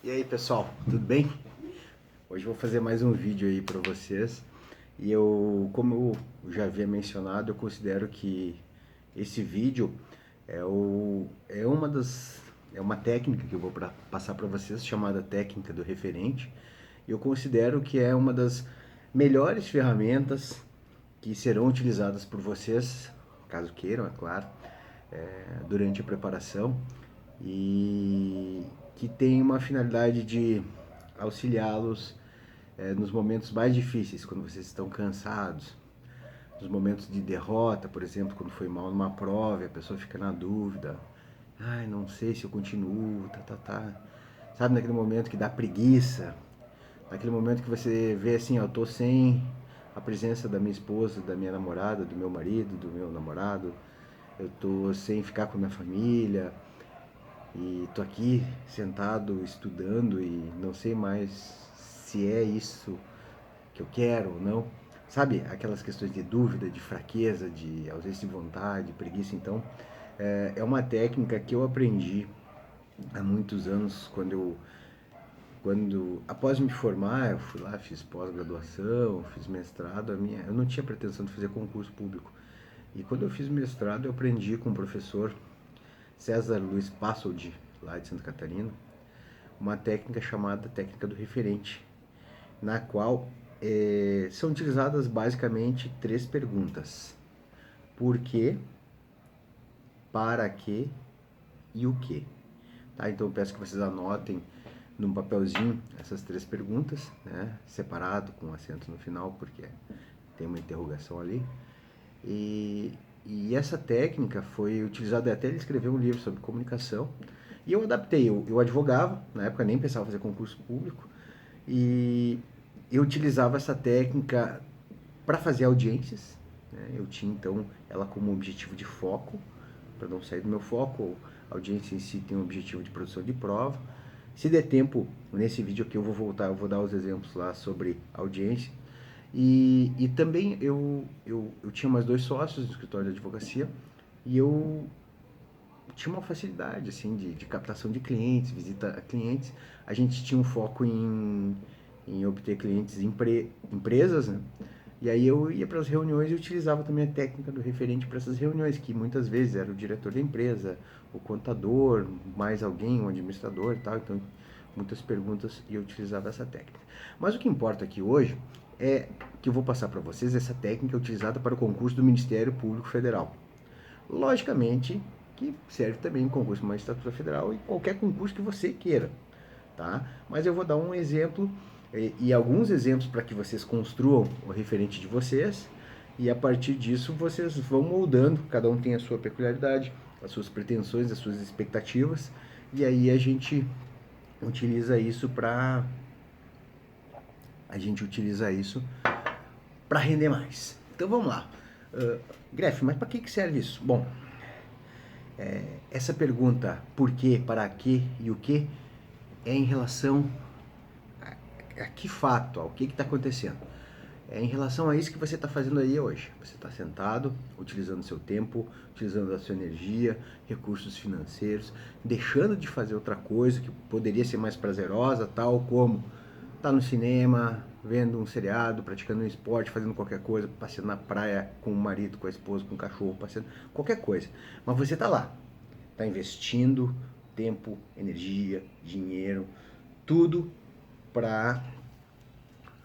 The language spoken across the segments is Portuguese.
E aí pessoal, tudo bem? Hoje eu vou fazer mais um vídeo aí para vocês e como eu já havia mencionado, eu considero que esse vídeo é uma técnica que eu vou passar para vocês chamada técnica do referente. E eu considero que é uma das melhores ferramentas que serão utilizadas por vocês, caso queiram, é claro, durante a preparação e que tem uma finalidade de auxiliá-los nos momentos mais difíceis, quando vocês estão cansados, nos momentos de derrota, por exemplo, quando foi mal numa prova, a pessoa fica na dúvida, ai, não sei se eu continuo, sabe, naquele momento que dá preguiça, naquele momento que você vê assim, eu tô sem a presença da minha esposa, da minha namorada, do meu marido, do meu namorado, eu tô sem ficar com a minha família, e tô aqui sentado estudando e não sei mais se é isso que eu quero ou não. Sabe, aquelas questões de dúvida, de fraqueza, de ausência de vontade, preguiça. Então, é uma técnica que eu aprendi há muitos anos, após me formar, eu fui lá, fiz pós-graduação, fiz mestrado. Eu não tinha pretensão de fazer concurso público. E quando eu fiz mestrado, eu aprendi com o professor César Luiz Passoldi, lá de Santa Catarina, uma técnica chamada técnica do referente, na qual são utilizadas basicamente três perguntas: por quê, para quê e o quê. Tá? Então eu peço que vocês anotem num papelzinho essas três perguntas, né? Separado com acento no final, porque tem uma interrogação ali. E essa técnica foi utilizada até ele escrever um livro sobre comunicação. E eu adaptei, eu advogava, na época nem pensava fazer concurso público, e eu utilizava essa técnica para fazer audiências. Né? Eu tinha então ela como objetivo de foco, para não sair do meu foco. A audiência em si tem um objetivo de produção de prova. Se der tempo, nesse vídeo aqui eu vou dar os exemplos lá sobre audiência. E também eu tinha mais dois sócios no escritório de advocacia e eu tinha uma facilidade assim de captação de clientes, visita a clientes. A gente tinha um foco em obter clientes empresas, né? E aí eu ia para as reuniões e utilizava também a técnica do referente para essas reuniões, que muitas vezes era o diretor da empresa, o contador, mais alguém, um administrador e tal. Então, muitas perguntas e eu utilizava essa técnica. Mas o que importa aqui hoje é que eu vou passar para vocês essa técnica utilizada para o concurso do Ministério Público Federal. Logicamente que serve também em concurso de magistratura federal e qualquer concurso que você queira, tá? Mas eu vou dar um exemplo e alguns exemplos para que vocês construam o referente de vocês e a partir disso vocês vão moldando, cada um tem a sua peculiaridade, as suas pretensões, as suas expectativas e aí a gente utiliza isso para render mais. Então vamos lá. Gref, mas para que serve isso? Bom, essa pergunta por quê, para quê e o que é em relação a que fato, ao que está acontecendo. É em relação a isso que você está fazendo aí hoje. Você está sentado, utilizando seu tempo, utilizando a sua energia, recursos financeiros, deixando de fazer outra coisa que poderia ser mais prazerosa, tal como tá no cinema, vendo um seriado, praticando um esporte, fazendo qualquer coisa, passeando na praia com o marido, com a esposa, com o cachorro, passeando, qualquer coisa. Mas você tá lá, tá investindo tempo, energia, dinheiro, tudo para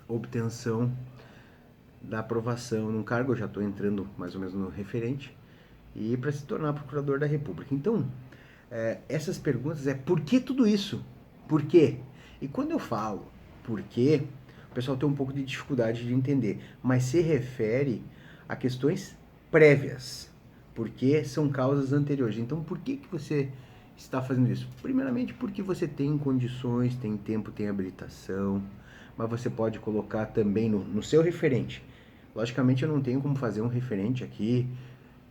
obtenção da aprovação num cargo. Eu já estou entrando mais ou menos no referente e para se tornar procurador da República. Então, essas perguntas por que tudo isso? Por quê? E quando eu falo por quê, o pessoal tem um pouco de dificuldade de entender, mas se refere a questões prévias, porque são causas anteriores. Então, por que você está fazendo isso? Primeiramente, porque você tem condições, tem tempo, tem habilitação, mas você pode colocar também no seu referente. Logicamente, eu não tenho como fazer um referente aqui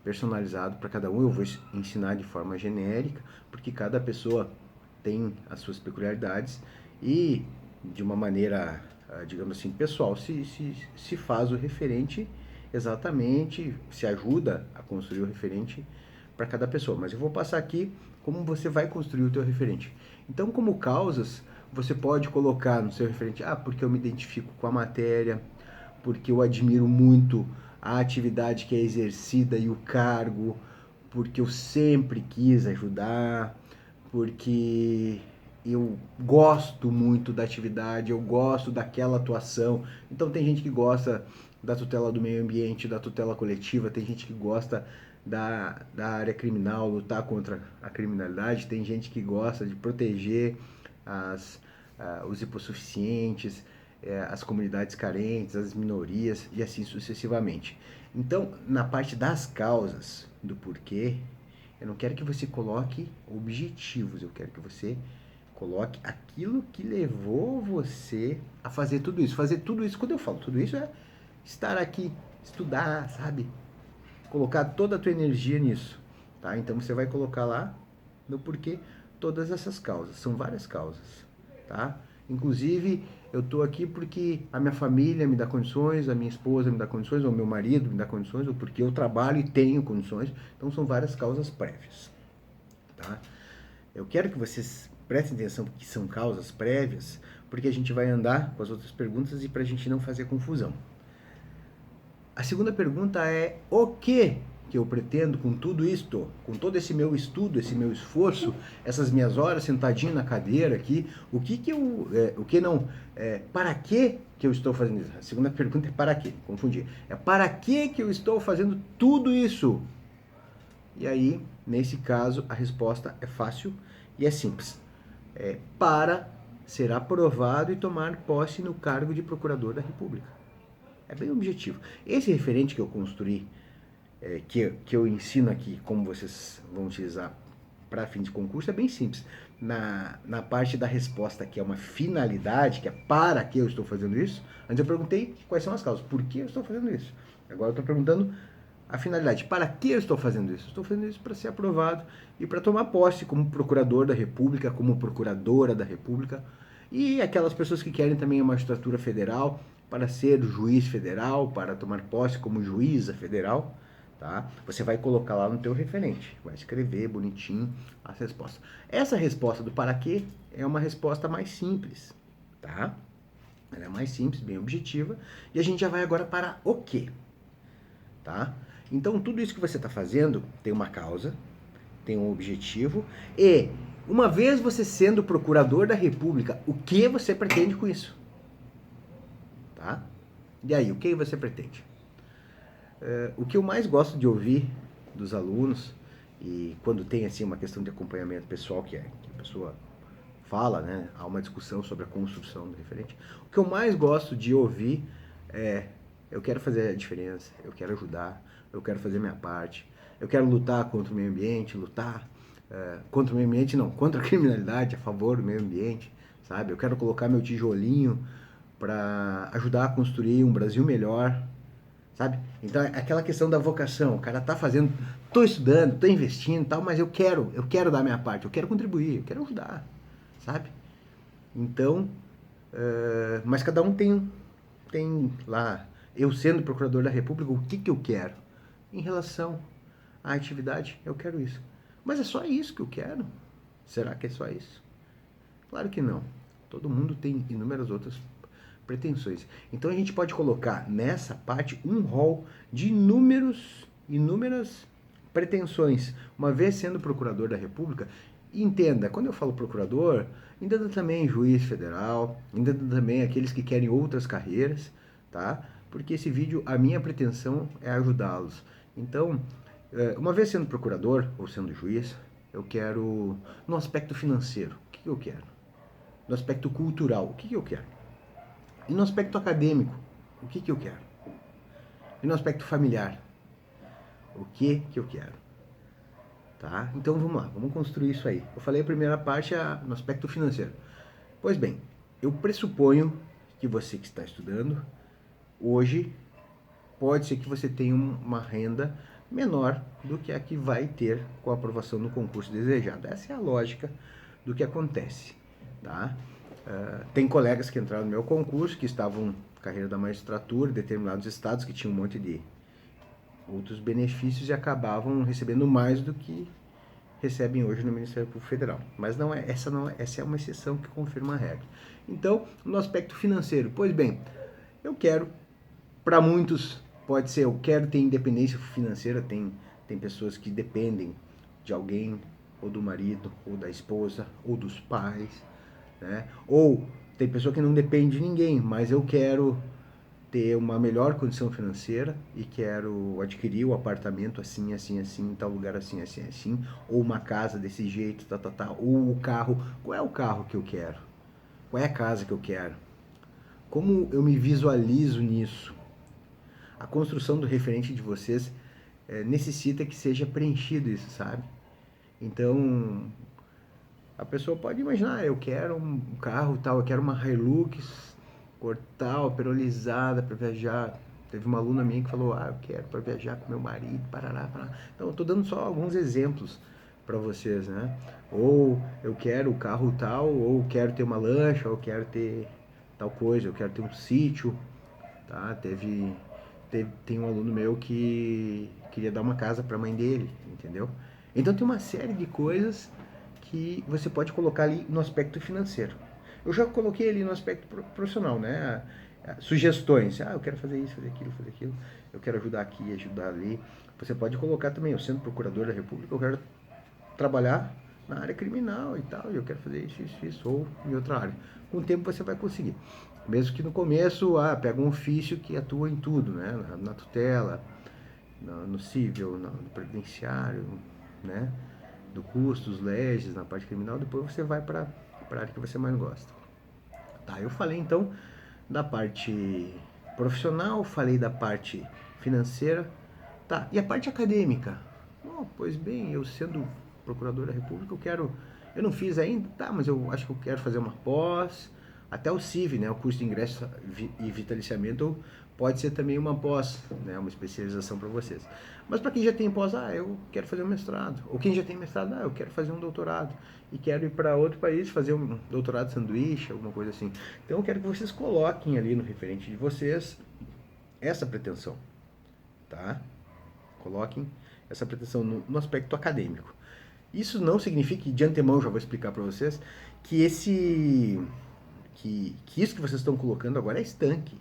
personalizado para cada um, eu vou ensinar de forma genérica, porque cada pessoa tem as suas peculiaridades e de uma maneira, digamos assim, pessoal, se faz o referente exatamente, se ajuda a construir o referente para cada pessoa. Mas eu vou passar aqui como você vai construir o teu referente. Então, como causas, você pode colocar no seu referente, porque eu me identifico com a matéria, porque eu admiro muito a atividade que é exercida e o cargo, porque eu sempre quis ajudar, porque eu gosto muito da atividade, eu gosto daquela atuação. Então tem gente que gosta da tutela do meio ambiente, da tutela coletiva, tem gente que gosta da área criminal, lutar contra a criminalidade, tem gente que gosta de proteger os hipossuficientes, as comunidades carentes, as minorias e assim sucessivamente. Então, na parte das causas, do porquê, eu não quero que você coloque objetivos, eu quero que você coloque aquilo que levou você a fazer tudo isso. Fazer tudo isso, quando eu falo tudo isso, é estar aqui, estudar, sabe? Colocar toda a tua energia nisso, tá? Então você vai colocar lá no porquê todas essas causas. São várias causas, tá? Inclusive, eu estou aqui porque a minha família me dá condições, a minha esposa me dá condições, ou meu marido me dá condições, ou porque eu trabalho e tenho condições. Então são várias causas prévias, tá? Eu quero que vocês prestem atenção que são causas prévias, porque a gente vai andar com as outras perguntas e para a gente não fazer confusão. A segunda pergunta é: o que eu pretendo com tudo isto, com todo esse meu estudo, esse meu esforço, essas minhas horas sentadinho na cadeira aqui, para que eu estou fazendo isso? A segunda pergunta é para quê? Confundi. É para que eu estou fazendo tudo isso? E aí, nesse caso, a resposta é fácil e é simples. É para ser aprovado e tomar posse no cargo de procurador da República. É bem objetivo. Esse referente que eu construí, que eu ensino aqui, como vocês vão utilizar para fim de concurso, é bem simples. Na parte da resposta, que é uma finalidade, que é para que eu estou fazendo isso, antes eu perguntei quais são as causas, por que eu estou fazendo isso. Agora eu estou perguntando a finalidade, para que eu estou fazendo isso? Estou fazendo isso para ser aprovado e para tomar posse como procurador da República, como procuradora da República, e aquelas pessoas que querem também a magistratura federal, para ser juiz federal, para tomar posse como juíza federal, tá? Você vai colocar lá no teu referente, vai escrever bonitinho as respostas. Essa resposta do para quê é uma resposta mais simples, tá? Ela é mais simples, bem objetiva, e a gente já vai agora para o quê, tá? Então, tudo isso que você está fazendo tem uma causa, tem um objetivo, e uma vez você sendo procurador da República, o que você pretende com isso? Tá? E aí, o que você pretende? O que eu mais gosto de ouvir dos alunos, e quando tem assim uma questão de acompanhamento pessoal, que a pessoa fala, né, há uma discussão sobre a construção do referente, o que eu mais gosto de ouvir é: eu quero fazer a diferença, eu quero ajudar, eu quero fazer minha parte, eu quero lutar contra o meio ambiente, contra o meio ambiente não, contra a criminalidade, a favor do meio ambiente, sabe? Eu quero colocar meu tijolinho para ajudar a construir um Brasil melhor, sabe? Então, é aquela questão da vocação, o cara tá fazendo, tô estudando, tô investindo e tal, mas eu quero dar a minha parte, eu quero contribuir, eu quero ajudar, sabe? Então, mas cada um tem lá, eu sendo procurador da República, o que eu quero? Em relação à atividade, eu quero isso. Mas é só isso que eu quero? Será que é só isso? Claro que não. Todo mundo tem inúmeras outras pretensões. Então a gente pode colocar nessa parte um rol de inúmeras pretensões. Uma vez sendo procurador da República, entenda, quando eu falo procurador, entenda também juiz federal, entenda também aqueles que querem outras carreiras, tá? Porque esse vídeo, a minha pretensão é ajudá-los. Então, uma vez sendo procurador ou sendo juiz, eu quero, no aspecto financeiro, o que eu quero? No aspecto cultural, o que eu quero? E no aspecto acadêmico, o que eu quero? E no aspecto familiar, o que eu quero? Tá? Então vamos lá, vamos construir isso aí. Eu falei a primeira parte no aspecto financeiro. Pois bem, eu pressuponho que você que está estudando, hoje, pode ser que você tenha uma renda menor do que a que vai ter com a aprovação no concurso desejado. Essa é a lógica do que acontece. Tá? Tem colegas que entraram no meu concurso, que estavam na carreira da magistratura, em determinados estados que tinham um monte de outros benefícios e acabavam recebendo mais do que recebem hoje no Ministério Público Federal. Mas essa é uma exceção que confirma a regra. Então, no aspecto financeiro, pois bem, eu quero, para muitos, pode ser eu quero ter independência financeira, tem pessoas que dependem de alguém, ou do marido, ou da esposa, ou dos pais, né? Ou tem pessoa que não depende de ninguém, mas eu quero ter uma melhor condição financeira e quero adquirir o apartamento assim, assim, assim, em tal lugar assim, assim, assim, ou uma casa desse jeito, ou o carro. Qual é o carro que eu quero? Qual é a casa que eu quero? Como eu me visualizo nisso? A construção do referente de vocês necessita que seja preenchido isso, sabe? Então, a pessoa pode imaginar, eu quero um carro tal, eu quero uma Hilux, cor tal, perolizada para viajar. Teve uma aluna minha que falou, eu quero para viajar com meu marido, parará, parará. Então, eu estou dando só alguns exemplos para vocês, né? Ou eu quero o carro tal, ou quero ter uma lancha, ou quero ter tal coisa, eu quero ter um sítio, tá? Tem um aluno meu que queria dar uma casa para a mãe dele, entendeu? Então tem uma série de coisas que você pode colocar ali no aspecto financeiro. Eu já coloquei ali no aspecto profissional, né? Sugestões. Eu quero fazer isso, fazer aquilo. Eu quero ajudar aqui, ajudar ali. Você pode colocar também, eu sendo procurador da República, eu quero trabalhar na área criminal e tal, e eu quero fazer isso, ou em outra área. Com o tempo você vai conseguir. Mesmo que no começo, pega um ofício que atua em tudo, né? Na tutela, no civil, no previdenciário, né? Do custos, leges, na parte criminal, depois você vai para a área que você mais gosta. Tá, eu falei então da parte profissional, falei da parte financeira, tá, e a parte acadêmica? Pois bem, eu sendo procurador da República, eu não fiz ainda, tá, mas eu acho que eu quero fazer uma pós, até o CIV, né, o curso de ingresso e vitaliciamento pode ser também uma pós, né, uma especialização para vocês. Mas para quem já tem pós, eu quero fazer um mestrado. Ou quem já tem mestrado, eu quero fazer um doutorado. E quero ir para outro país fazer um doutorado sanduíche, alguma coisa assim. Então eu quero que vocês coloquem ali no referente de vocês essa pretensão, tá? Coloquem essa pretensão no aspecto acadêmico. Isso não significa, de antemão já vou explicar para vocês, que que isso que vocês estão colocando agora é estanque.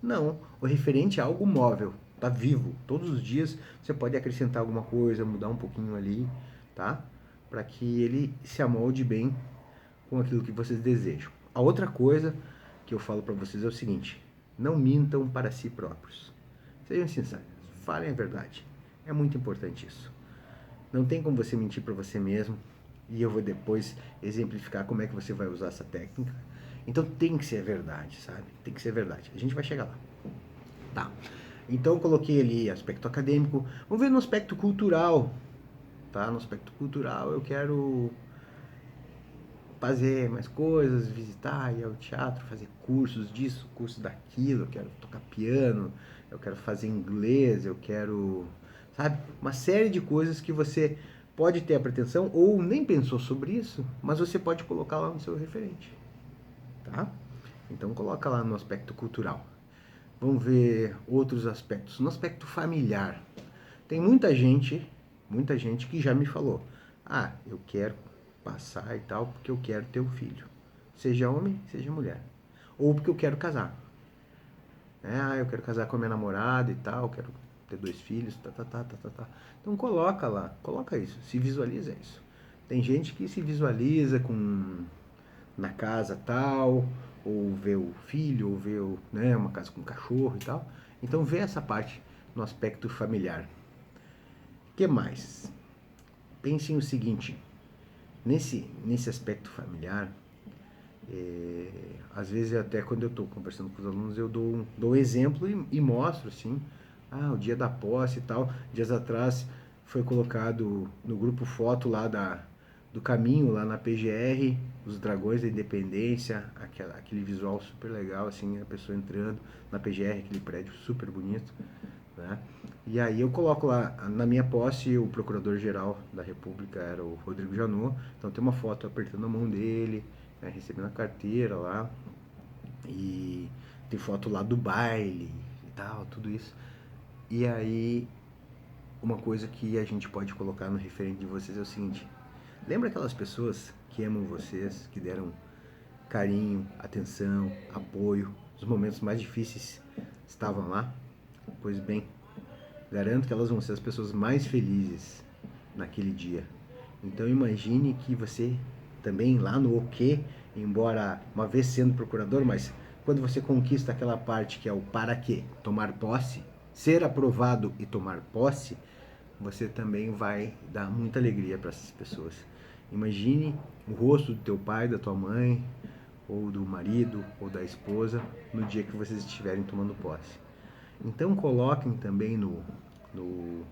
Não, o referente é algo móvel, tá vivo. Todos os dias você pode acrescentar alguma coisa, mudar um pouquinho ali, tá? Para que ele se amolde bem com aquilo que vocês desejam. A outra coisa que eu falo para vocês é o seguinte: não mintam para si próprios. Sejam sinceros, falem a verdade. É muito importante isso. Não tem como você mentir para você mesmo, e eu vou depois exemplificar como é que você vai usar essa técnica. Então tem que ser verdade, sabe? Tem que ser verdade. A gente vai chegar lá. Tá. Então eu coloquei ali aspecto acadêmico. Vamos ver no aspecto cultural. Tá? No aspecto cultural eu quero fazer mais coisas, visitar, ir ao teatro, fazer cursos disso, cursos daquilo, eu quero tocar piano, eu quero fazer inglês, eu quero, sabe? Uma série de coisas que você pode ter a pretensão ou nem pensou sobre isso, mas você pode colocar lá no seu referente, tá? Então coloca lá no aspecto cultural. Vamos ver outros aspectos. No aspecto familiar, tem muita gente que já me falou: eu quero passar e tal porque eu quero ter um filho, seja homem, seja mulher, ou porque eu quero casar. Eu quero casar com a minha namorada e tal, quero ter 2 filhos, tá. Então coloca lá, coloca isso, se visualiza isso. Tem gente que se visualiza com na casa tal, ou vê o filho, ou vê uma casa com cachorro e tal. Então vê essa parte no aspecto familiar. O que mais? Pensem o seguinte, nesse aspecto familiar, às vezes até quando eu estou conversando com os alunos, eu dou um exemplo e mostro assim, o dia da posse e tal. Dias atrás foi colocado no grupo foto lá do caminho, lá na PGR, os Dragões da Independência, aquele visual super legal, assim, a pessoa entrando na PGR, aquele prédio super bonito, né? E aí eu coloco lá, na minha posse, o Procurador-Geral da República era o Rodrigo Janot, então tem uma foto apertando a mão dele, né, recebendo a carteira lá, e tem foto lá do baile e tal, tudo isso. E aí, uma coisa que a gente pode colocar no referente de vocês é o seguinte: Lembra aquelas pessoas que amam vocês, que deram carinho, atenção, apoio, os momentos mais difíceis estavam lá? Pois bem, garanto que elas vão ser as pessoas mais felizes naquele dia. Então imagine que você também lá no o quê, embora uma vez sendo procurador, mas quando você conquista aquela parte que é o para quê, tomar posse, ser aprovado e tomar posse, você também vai dar muita alegria para essas pessoas. Imagine o rosto do teu pai, da tua mãe, ou do marido, ou da esposa, no dia que vocês estiverem tomando posse. Então coloquem também no, no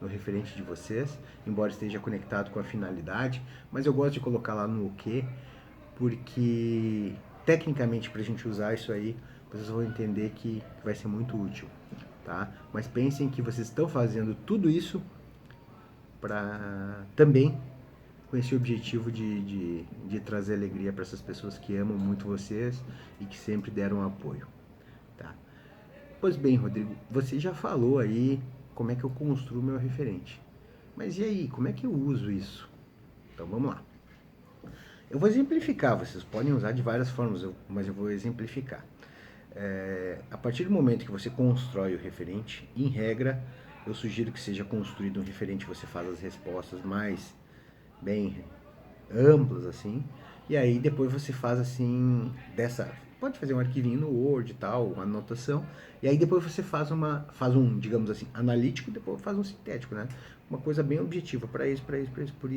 referente de vocês, embora esteja conectado com a finalidade, mas eu gosto de colocar lá no o quê, porque tecnicamente para a gente usar isso aí, vocês vão entender que vai ser muito útil, tá? Mas pensem que vocês estão fazendo tudo isso para também com esse objetivo de trazer alegria para essas pessoas que amam muito vocês e que sempre deram apoio, tá? Pois bem, Rodrigo, você já falou aí como é que eu construo meu referente. Mas e aí, como é que eu uso isso? Então vamos lá. Eu vou exemplificar, vocês podem usar de várias formas, mas eu vou exemplificar. A partir do momento que você constrói o referente, em regra, eu sugiro que seja construído um referente, você faz as respostas mais bem amplas assim, e aí depois você faz assim, pode fazer um arquivinho no Word e tal, uma anotação, e aí depois você faz um, digamos assim, analítico, depois faz um sintético, né? Uma coisa bem objetiva, para isso, para isso, para isso, por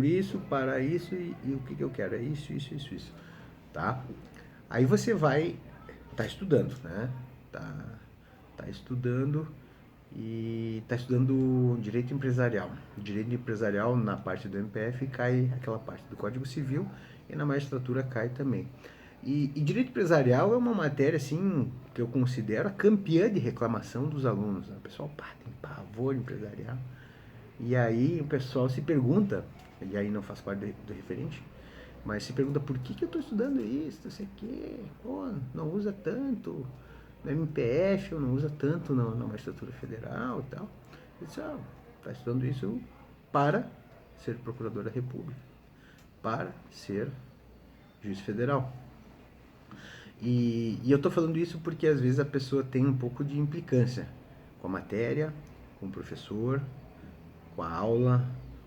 isso, para isso, e o que eu quero, é isso, tá? Aí você vai, tá estudando, né? Tá estudando e está estudando direito empresarial. Direito empresarial, na parte do MPF, cai aquela parte do Código Civil e na magistratura cai também. E direito empresarial é uma matéria assim que eu considero a campeã de reclamação dos alunos. Né? O pessoal tem pavor empresarial. E aí o pessoal se pergunta, e aí não faz parte do referente, mas se pergunta por que eu estou estudando isso, não sei o quê, pô, não usa tanto no MPF, ou não usa tanto na magistratura federal e tal. Eu disse, está estudando isso para ser procurador da República, para ser juiz federal. E eu estou falando isso porque às vezes a pessoa tem um pouco de implicância com a matéria, com o professor, com a aula,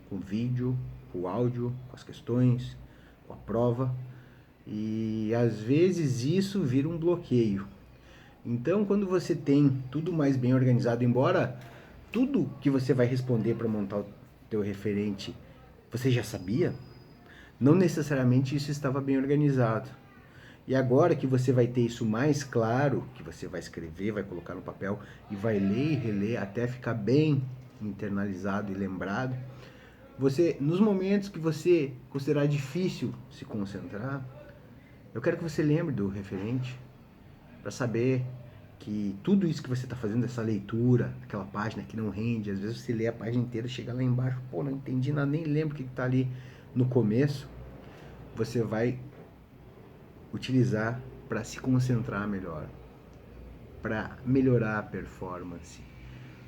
com o vídeo, com o áudio, com as questões, com a prova. E às vezes isso vira um bloqueio. Então, quando você tem tudo mais bem organizado, embora tudo que você vai responder para montar o teu referente você já sabia, não necessariamente isso estava bem organizado. E agora que você vai ter isso mais claro, que você vai escrever, vai colocar no papel e vai ler e reler até ficar bem internalizado e lembrado, você, nos momentos que você considerar difícil se concentrar, eu quero que você lembre do referente para saber que tudo isso que você está fazendo, essa leitura, aquela página que não rende, às vezes você lê a página inteira, chega lá embaixo, pô, não entendi nada, nem lembro o que está ali no começo, você vai utilizar para se concentrar melhor, para melhorar a performance,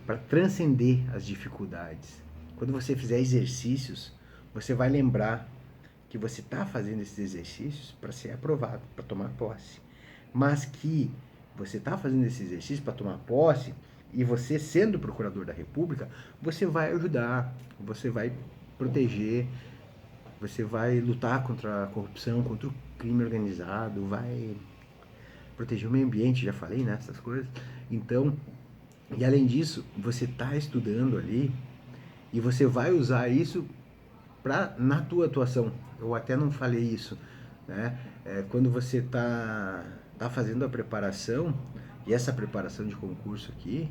para transcender as dificuldades. Quando você fizer exercícios, você vai lembrar que você está fazendo esses exercícios para ser aprovado, para tomar posse. Mas que você está fazendo esse exercício para tomar posse e você, sendo procurador da República, você vai ajudar, você vai proteger, você vai lutar contra a corrupção, contra o crime organizado, vai proteger o meio ambiente, já falei, né, essas coisas. Então, e além disso, você está estudando ali e você vai usar isso na tua atuação. Eu até não falei isso, né? Quando você tá fazendo a preparação, e essa preparação de concurso aqui,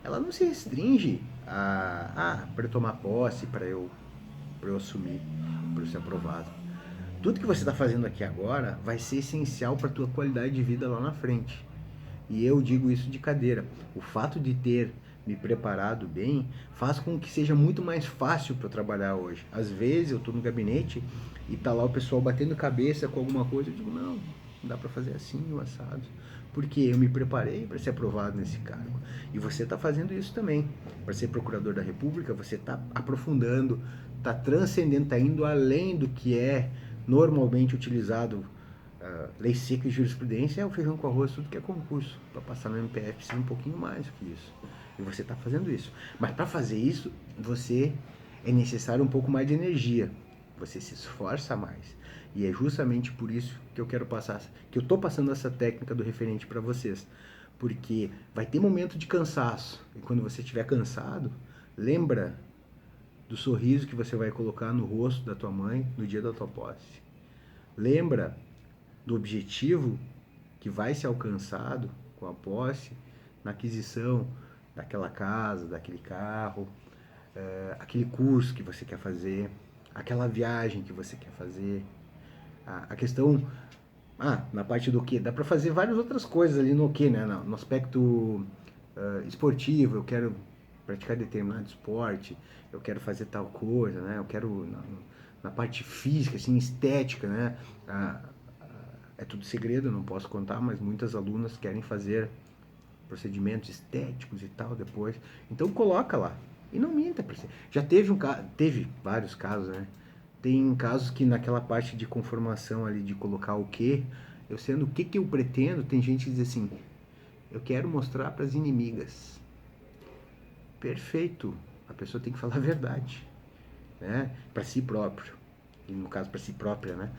ela não se restringe para eu tomar posse, para eu assumir, para eu ser aprovado. Tudo que você está fazendo aqui agora vai ser essencial para a tua qualidade de vida lá na frente. E eu digo isso de cadeira. O fato de ter me preparado bem faz com que seja muito mais fácil para eu trabalhar hoje. Às vezes eu estou no gabinete e tá lá o pessoal batendo cabeça com alguma coisa, eu digo, não, dá para fazer assim, o assado. Porque eu me preparei para ser aprovado nesse cargo. E você está fazendo isso também. Para ser procurador da República, você está aprofundando, está transcendendo, está indo além do que é normalmente utilizado. Lei seca e jurisprudência é o feijão com arroz, tudo que é concurso. Para passar no MPF precisa um pouquinho mais do que isso. E você está fazendo isso. Mas para fazer isso, você é necessário um pouco mais de energia. Você se esforça mais. E é justamente por isso que eu quero passar, que eu estou passando essa técnica do referente para vocês. Porque vai ter momento de cansaço. E quando você estiver cansado, lembra do sorriso que você vai colocar no rosto da tua mãe no dia da tua posse. Lembra do objetivo que vai ser alcançado com a posse na aquisição daquela casa, daquele carro, aquele curso que você quer fazer, aquela viagem que você quer fazer. A questão, na parte do que? Dá para fazer várias outras coisas ali no que, né? No aspecto esportivo, eu quero praticar determinado esporte, eu quero fazer tal coisa, né? Eu quero na parte física, assim, estética, né? É tudo segredo, eu não posso contar, mas muitas alunas querem fazer procedimentos estéticos e tal depois. Então coloca lá. E não minta para você. Já teve vários casos, né? Tem casos que naquela parte de conformação ali, de colocar o quê, eu sendo o que eu pretendo, tem gente que diz assim, eu quero mostrar para as inimigas. Perfeito. A pessoa tem que falar a verdade, né? Para si próprio. E no caso para si própria, né?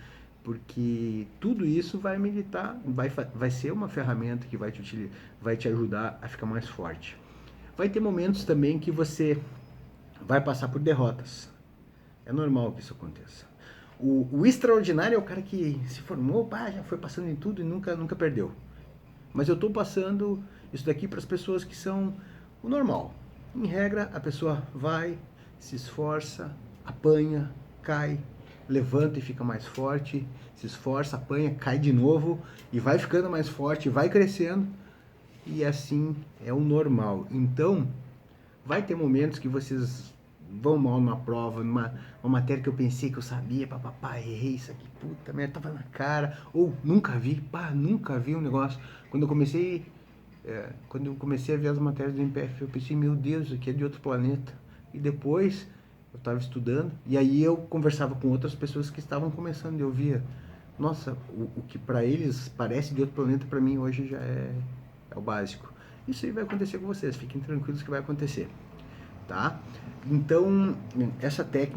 Porque tudo isso vai militar, vai ser uma ferramenta que vai te ajudar a ficar mais forte. Vai ter momentos também que você vai passar por derrotas. É normal que isso aconteça. O extraordinário é o cara que se formou, já foi passando em tudo e nunca perdeu. Mas eu estou passando isso daqui para as pessoas que são o normal. Em regra, a pessoa vai, se esforça, apanha, cai, levanta e fica mais forte, se esforça, apanha, cai de novo e vai ficando mais forte, vai crescendo. E assim é o normal. Então, vai ter momentos que vocês vão mal numa prova, uma matéria que eu pensei que eu sabia, papapá, errei isso aqui, puta merda, tava na cara, ou nunca vi, nunca vi um negócio. Quando eu comecei a ver as matérias do MPF, eu pensei, meu Deus, isso aqui é de outro planeta. E depois eu estava estudando, e aí eu conversava com outras pessoas que estavam começando, e eu via, nossa, o que para eles parece de outro planeta, para mim hoje já é o básico. Isso aí vai acontecer com vocês, fiquem tranquilos que vai acontecer, tá? Então, essa técnica